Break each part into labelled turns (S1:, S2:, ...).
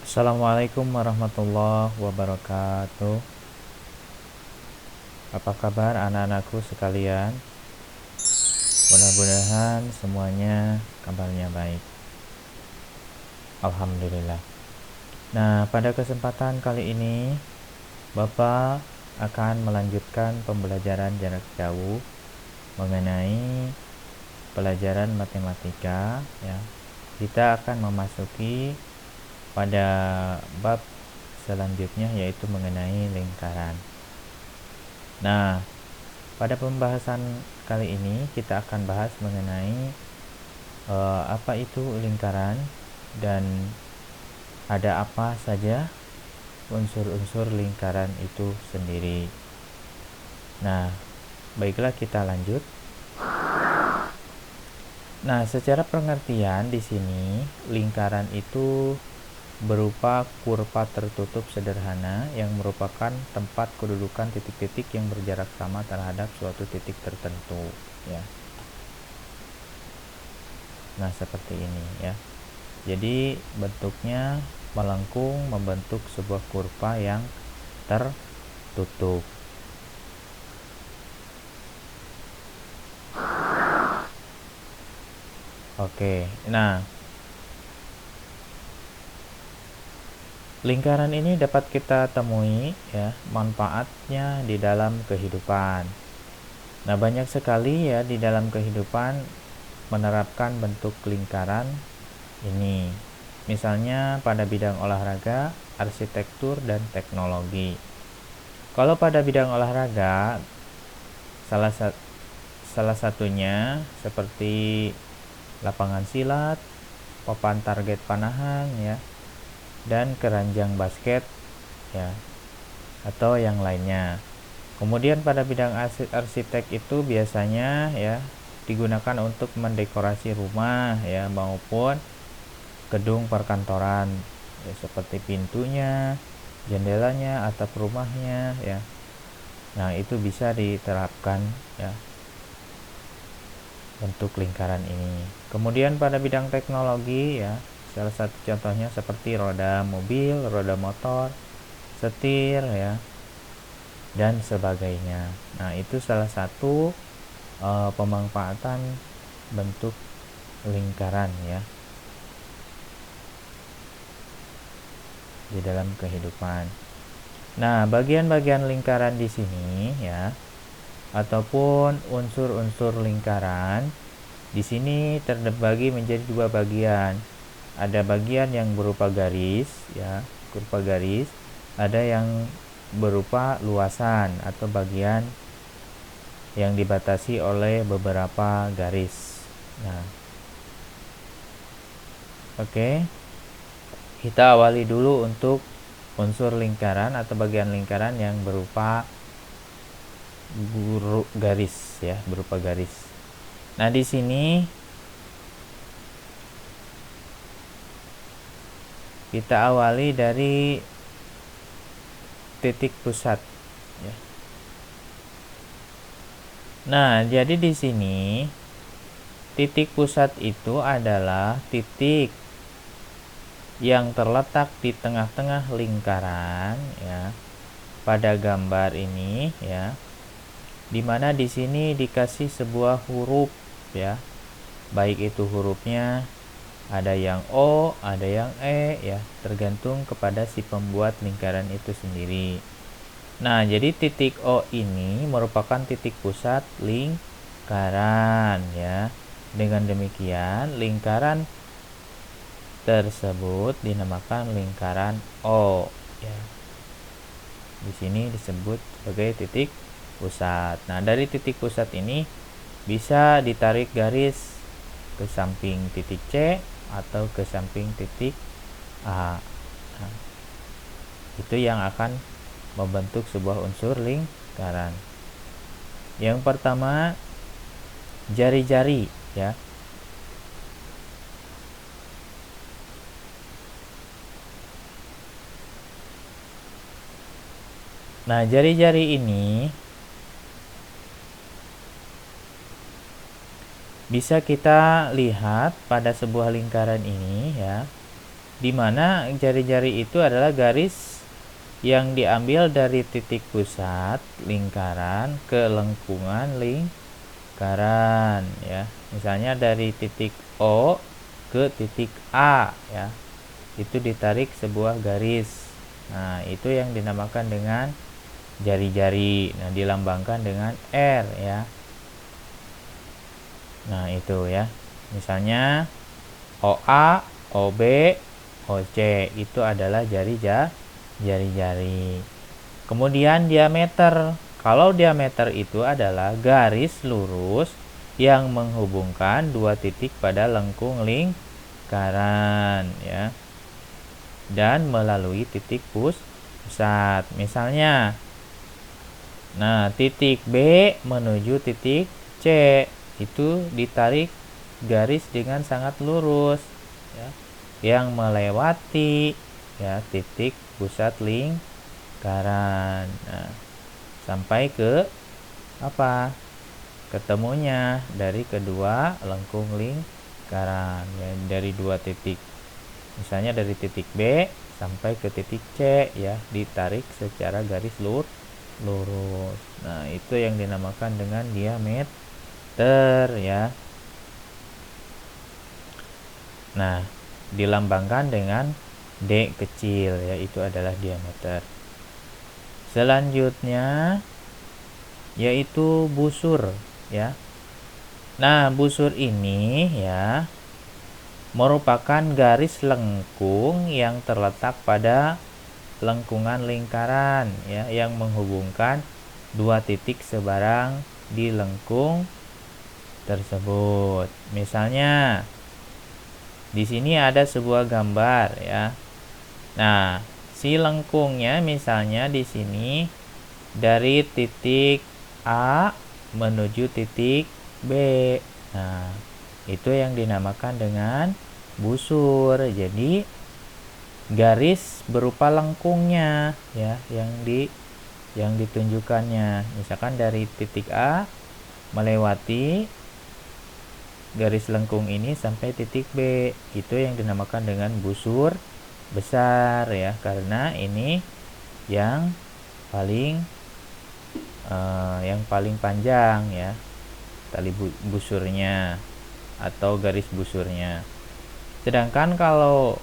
S1: Assalamualaikum warahmatullahi wabarakatuh. Apa kabar anak-anakku sekalian? Mudah-mudahan semuanya kabarnya baik. Alhamdulillah. Nah, pada kesempatan kali ini Bapak akan melanjutkan pembelajaran jarak jauh mengenai pelajaran matematika ya. Kita akan memasuki pada bab selanjutnya, yaitu mengenai lingkaran. Nah, pada pembahasan kali ini kita akan bahas mengenai apa itu lingkaran dan ada apa saja unsur-unsur lingkaran itu sendiri. Nah, baiklah kita lanjut. Nah, secara pengertian di sini lingkaran itu berupa kurva tertutup sederhana yang merupakan tempat kedudukan titik-titik yang berjarak sama terhadap suatu titik tertentu ya. Nah, seperti ini ya. Jadi bentuknya melengkung membentuk sebuah kurva yang tertutup. Oke. Nah, lingkaran ini dapat kita temui ya manfaatnya di dalam kehidupan. Nah, banyak sekali ya di dalam kehidupan menerapkan bentuk lingkaran ini. Misalnya pada bidang olahraga, arsitektur, dan teknologi. Kalau pada bidang olahraga, salah satunya seperti lapangan silat, papan target panahan ya, dan keranjang basket ya, atau yang lainnya. Kemudian pada bidang arsitek itu biasanya ya digunakan untuk mendekorasi rumah ya maupun gedung perkantoran ya, seperti pintunya, jendelanya, atap rumahnya ya. Nah, itu bisa diterapkan ya bentuk lingkaran ini. Kemudian pada bidang teknologi ya, salah satu contohnya seperti roda mobil, roda motor, setir ya, dan sebagainya. Nah, itu salah satu pemanfaatan bentuk lingkaran ya di dalam kehidupan. Nah, bagian-bagian lingkaran di sini ya, ataupun unsur-unsur lingkaran di sini terbagi menjadi dua bagian. Ada bagian yang berupa garis ya, kurva garis, ada yang berupa luasan atau bagian yang dibatasi oleh beberapa garis. Nah, oke. Kita awali dulu untuk unsur lingkaran atau bagian lingkaran yang berupa garis ya, berupa garis. Nah, di sini kita awali dari titik pusat ya. Nah, jadi di sini titik pusat itu adalah titik yang terletak di tengah-tengah lingkaran ya. Pada gambar ini ya, dimana di sini dikasih sebuah huruf ya, baik itu hurufnya ada yang O, ada yang E ya, tergantung kepada si pembuat lingkaran itu sendiri. Nah, jadi titik O ini merupakan titik pusat lingkaran ya. Dengan demikian, lingkaran tersebut dinamakan lingkaran O ya. Di sini disebut sebagai titik pusat. Nah, dari titik pusat ini bisa ditarik garis ke samping titik C atau ke samping titik A. Nah, itu yang akan membentuk sebuah unsur lingkaran. Yang pertama, jari-jari ya. Nah, jari-jari ini bisa kita lihat pada sebuah lingkaran ini ya. di mana jari-jari itu adalah garis yang diambil dari titik pusat lingkaran ke lengkungan lingkaran ya. Misalnya dari titik O ke titik A ya. Itu ditarik sebuah garis. Nah, itu yang dinamakan dengan jari-jari. Nah, dilambangkan dengan R ya. Nah, itu ya. Misalnya OA, OB, OC itu adalah jari-jari. Kemudian diameter. Kalau diameter itu adalah garis lurus yang menghubungkan dua titik pada lengkung lingkaran ya. Dan melalui titik pusat. Misalnya titik B menuju titik C itu ditarik garis dengan sangat lurus ya, yang melewati ya titik pusat lingkaran. Nah, sampai ke ketemunya dari kedua lengkung lingkaran ya, dari dua titik. Misalnya dari titik B sampai ke titik C ya, ditarik secara garis lurus. Nah, itu yang dinamakan dengan diameter ya. Nah, dilambangkan dengan D kecil ya, itu adalah diameter. Selanjutnya yaitu busur ya. Nah, busur ini ya merupakan garis lengkung yang terletak pada lengkungan lingkaran ya, yang menghubungkan dua titik seberang di lengkung tersebut. Misalnya di sini ada sebuah gambar ya. Nah, si lengkungnya misalnya di sini dari titik A menuju titik B. Nah, itu yang dinamakan dengan busur. Jadi garis berupa lengkungnya ya yang ditunjukkannya. Misalkan dari titik A melewati garis lengkung ini sampai titik B, itu yang dinamakan dengan busur besar ya, karena ini yang paling panjang ya, tali busurnya atau garis busurnya. Sedangkan kalau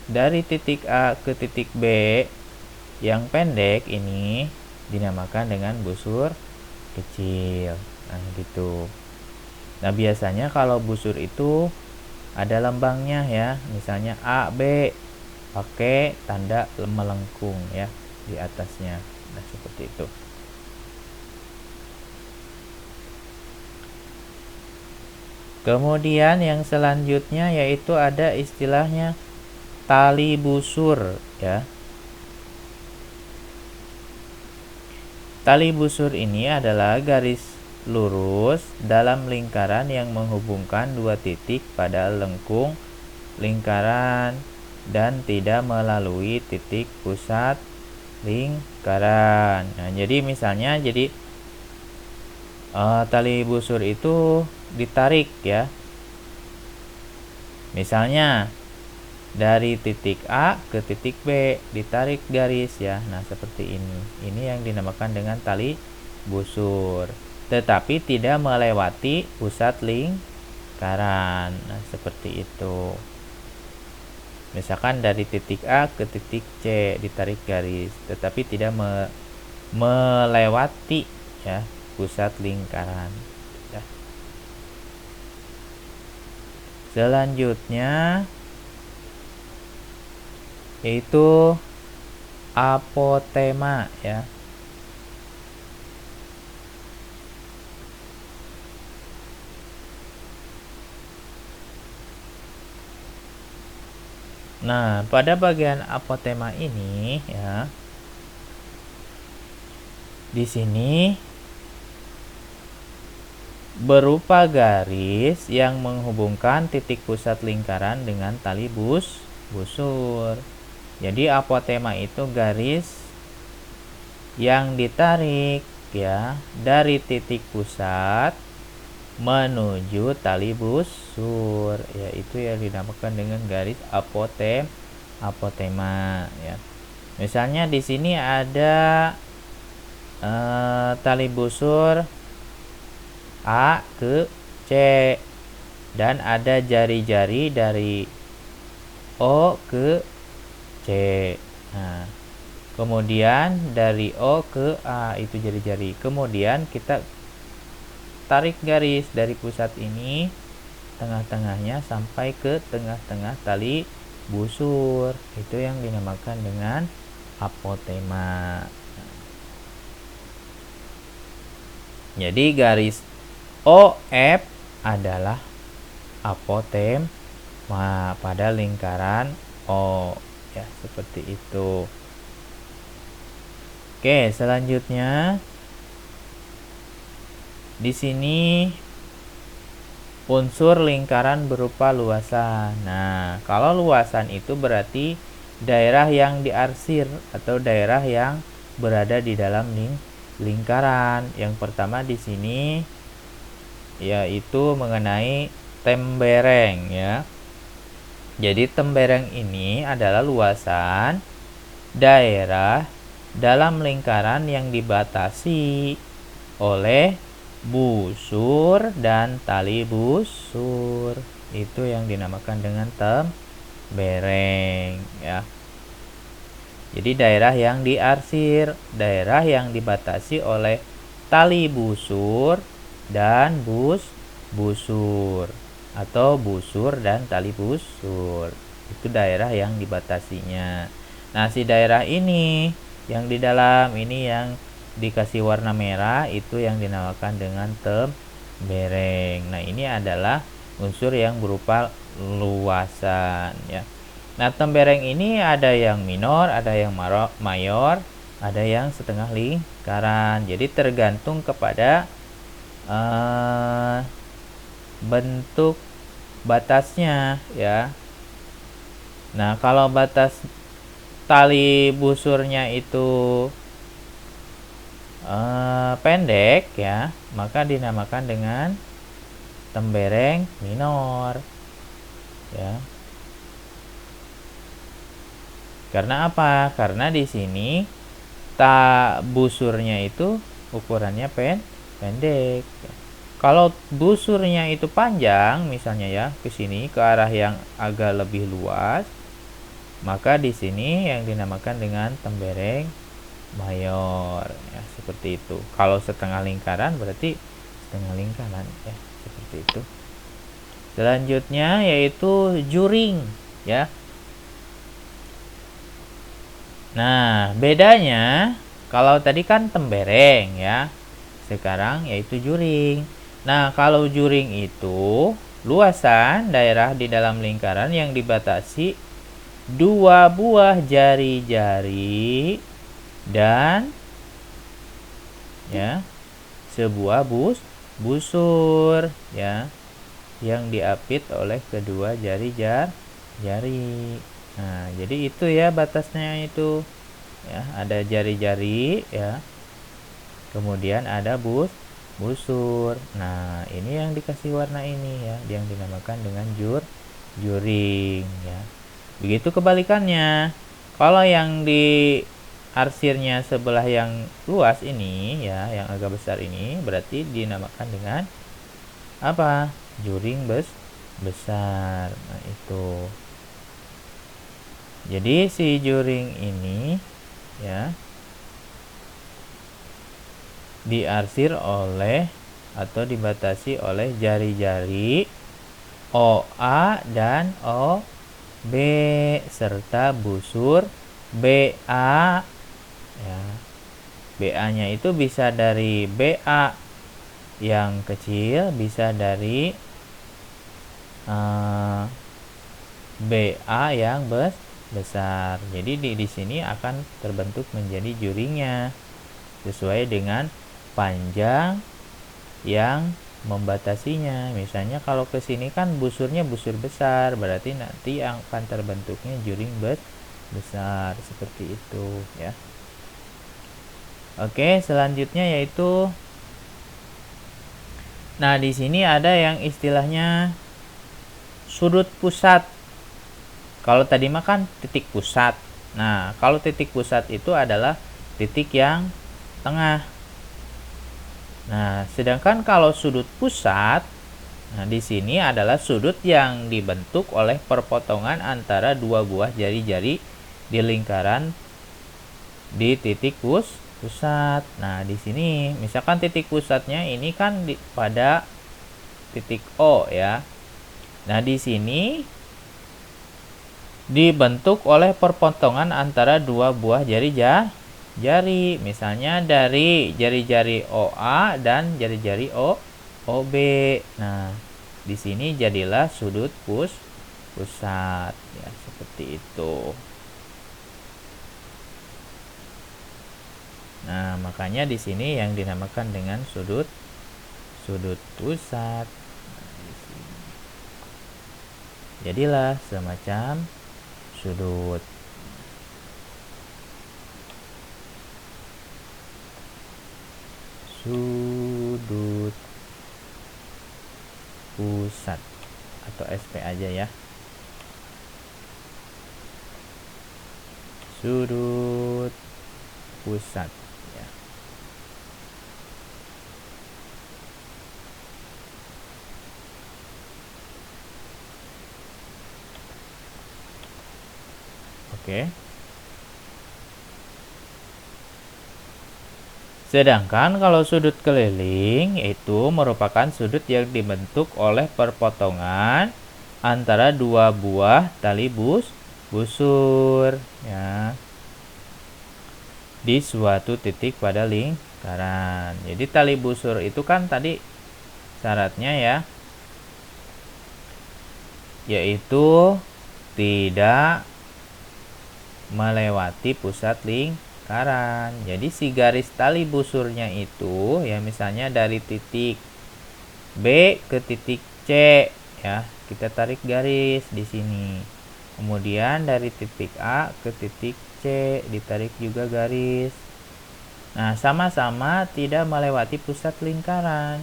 S1: dari titik A ke titik B yang pendek ini dinamakan dengan busur kecil. Nah, gitu. Nah, biasanya kalau busur itu ada lambangnya ya. Misalnya A, B pakai tanda melengkung ya di atasnya. Nah, seperti itu. Kemudian yang selanjutnya yaitu ada istilahnya tali busur ya. Tali busur ini adalah garis lurus dalam lingkaran yang menghubungkan dua titik pada lengkung lingkaran dan tidak melalui titik pusat lingkaran. Nah, jadi misalnya tali busur itu ditarik ya. Misalnya dari titik A ke titik B ditarik garis ya. Nah, seperti ini. Ini yang dinamakan dengan tali busur. Tetapi tidak melewati pusat lingkaran. Nah, seperti itu. Misalkan dari titik A ke titik C ditarik garis, tetapi tidak melewati ya pusat lingkaran. Ya. Selanjutnya yaitu apotema ya. Nah, pada bagian apotema ini ya, di sini berupa garis yang menghubungkan titik pusat lingkaran dengan tali busur. Jadi apotema itu garis yang ditarik ya dari titik pusat menuju tali busur, yaitu yang dinamakan dengan garis apotema ya. Misalnya di sini ada tali busur A ke C dan ada jari-jari dari O ke C. Nah, kemudian dari O ke A itu jari-jari. Kemudian kita tarik garis dari pusat ini tengah-tengahnya sampai ke tengah-tengah tali busur. Itu yang dinamakan dengan apotema. Jadi garis OF adalah apotema pada lingkaran O ya, seperti itu. Oke, selanjutnya di sini unsur lingkaran berupa luasan. Nah, kalau luasan itu berarti daerah yang diarsir atau daerah yang berada di dalam lingkaran. Yang pertama di sini yaitu mengenai tembereng ya. Jadi tembereng ini adalah luasan daerah dalam lingkaran yang dibatasi oleh busur dan tali busur. Itu yang dinamakan dengan tembereng ya. Jadi daerah yang diarsir, daerah yang dibatasi oleh tali busur dan busur atau busur dan tali busur. Itu daerah yang dibatasinya. Nah, si daerah ini yang di dalam ini yang dikasih warna merah itu yang dinamakan dengan tembereng. Nah, ini adalah unsur yang berupa luasan ya. Nah, tembereng ini ada yang minor, ada yang mayor, ada yang setengah lingkaran. Jadi tergantung kepada bentuk batasnya ya. Nah, kalau batas tali busurnya itu pendek ya, maka dinamakan dengan tembereng minor ya. Karena apa? Karena di sini busurnya itu ukurannya pendek. Kalau busurnya itu panjang, misalnya ya, ke sini ke arah yang agak lebih luas, maka di sini yang dinamakan dengan tembereng mayor ya, seperti itu. Kalau setengah lingkaran berarti setengah lingkaran ya, seperti itu. Selanjutnya yaitu juring ya. Nah, bedanya kalau tadi kan tembereng ya, sekarang yaitu juring. Nah, kalau juring itu luasan daerah di dalam lingkaran yang dibatasi dua buah jari-jari dan ya sebuah busur ya yang diapit oleh kedua jari. Nah, jadi itu ya batasnya itu ya, ada jari-jari ya. Kemudian ada busur. Nah, ini yang dikasih warna ini ya, yang dinamakan dengan juring ya. Begitu kebalikannya. Kalau yang di arsirnya sebelah yang luas ini ya, yang agak besar ini berarti dinamakan dengan apa? Juring besar. Nah, itu. Jadi si juring ini ya diarsir oleh atau dibatasi oleh jari-jari OA dan OB serta busur BA ya. BA-nya itu bisa dari BA yang kecil, bisa dari BA yang besar. Jadi di sini akan terbentuk menjadi juringnya sesuai dengan panjang yang membatasinya. Misalnya kalau ke sini kan busurnya busur besar, berarti nanti akan terbentuknya juring besar seperti itu ya. Oke, selanjutnya yaitu Nah, di sini ada yang istilahnya sudut pusat. Kalau tadi mah kan titik pusat. Nah, kalau titik pusat itu adalah titik yang tengah. Nah, sedangkan kalau sudut pusat, nah di sini adalah sudut yang dibentuk oleh perpotongan antara dua buah jari-jari di lingkaran di titik pusat. Nah, di sini misalkan titik pusatnya ini kan pada titik O ya. Nah, di sini dibentuk oleh perpotongan antara dua buah jari. Misalnya dari jari-jari OA dan jari-jari OB. Nah, di sini jadilah sudut pusat ya, seperti itu. Nah, makanya di sini yang dinamakan dengan sudut pusat. Jadilah semacam sudut. Sudut pusat atau SP aja ya. Sudut pusat ya. Oke. Sedangkan kalau sudut keliling itu merupakan sudut yang dibentuk oleh perpotongan antara dua buah tali busur ya, di suatu titik pada lingkaran. Jadi tali busur itu kan tadi syaratnya ya, yaitu tidak melewati pusat lingkaran. Jadi si garis tali busurnya itu ya, misalnya dari titik B ke titik C ya, kita tarik garis di sini. Kemudian dari titik A ke titik C ditarik juga garis. Nah, sama-sama tidak melewati pusat lingkaran.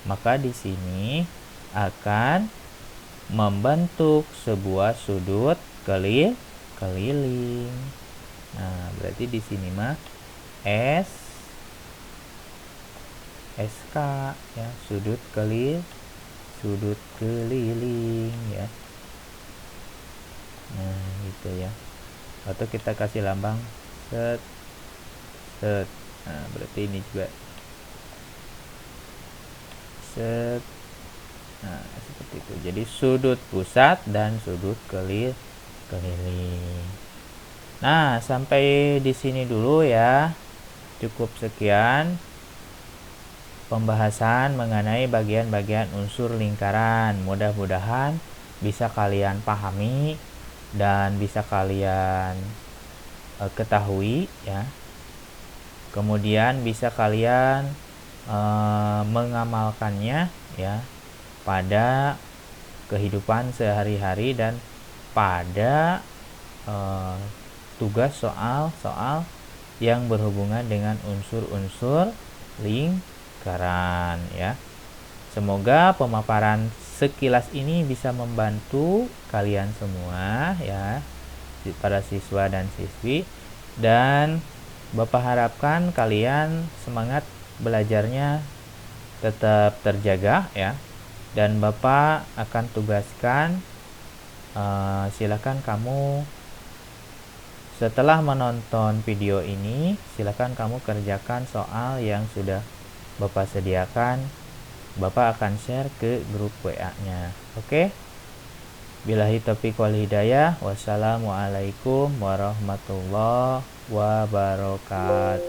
S1: Maka di sini akan membentuk sebuah sudut keliling. Nah, berarti di sini mah SK ya, sudut keliling ya. Nah, gitu ya. Atau kita kasih lambang set. Nah, berarti ini juga set. Nah, seperti itu. Jadi sudut pusat dan sudut keliling. Nah, sampai di sini dulu ya. Cukup sekian pembahasan mengenai bagian-bagian unsur lingkaran. Mudah-mudahan bisa kalian pahami dan bisa kalian ketahui ya. Kemudian bisa kalian mengamalkannya ya pada kehidupan sehari-hari dan pada tugas soal-soal yang berhubungan dengan unsur-unsur lingkaran ya. Semoga pemaparan sekilas ini bisa membantu kalian semua ya, para siswa dan siswi, dan Bapak harapkan kalian semangat belajarnya tetap terjaga ya. Dan Bapak akan tugaskan silakan kamu setelah menonton video ini, silakan kamu kerjakan soal yang sudah Bapak sediakan. Bapak akan share ke grup WA-nya. Oke? Billahi taufiq wal hidayah. Wassalamualaikum warahmatullahi wabarakatuh.